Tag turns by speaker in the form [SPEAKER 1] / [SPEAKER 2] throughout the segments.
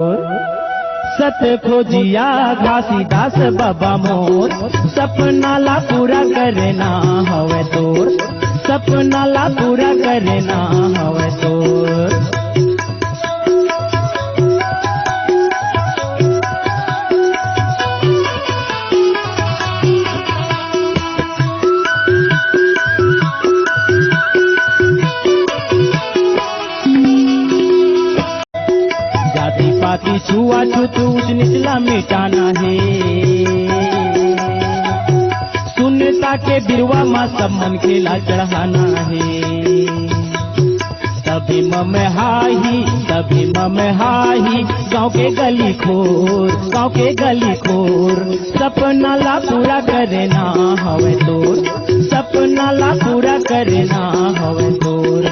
[SPEAKER 1] सत खोजिया घासीदास बाबा मोर, सपना ला पूरा करना हवे तोर, सपना ला पूरा करना हवे तोर। छुआछूत ऊंच निचला मिटाना है, सुनता के बिरवा माँ सब मन खेला चढ़ाना है। तभी मम हाही गाँव के गली खोर, गाँव के गली खोर, सपना ला पूरा करना हवे तोर, सपना ला पूरा करना हवे तोर।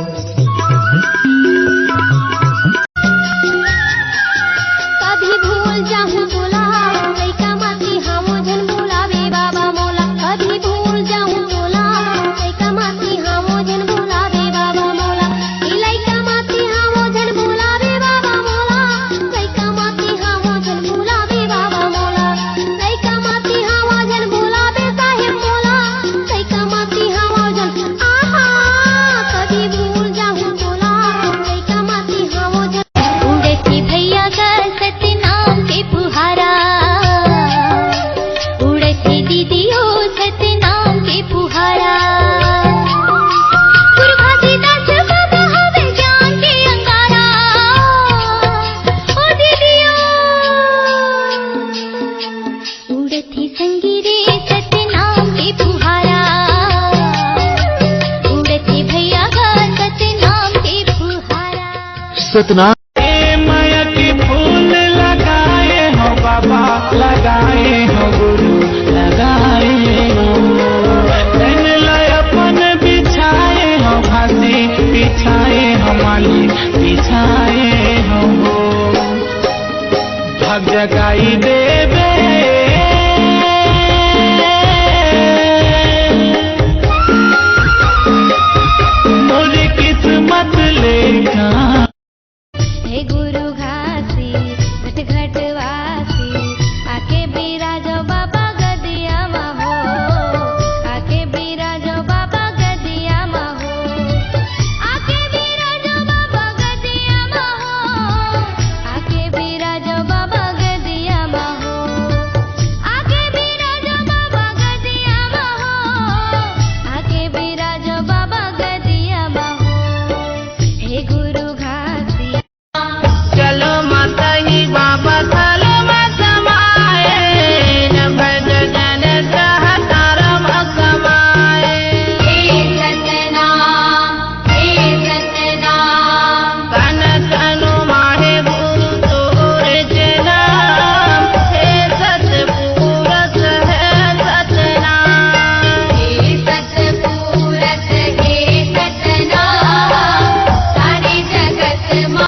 [SPEAKER 2] सतनाम
[SPEAKER 1] माया की फूल लगाए हो बाबा, लगाए हो गुरु, लगाए हो तन अपन बिछाए हो फांसी, बिछाए हो मालिक, बिछाए हो भाग जगाई दे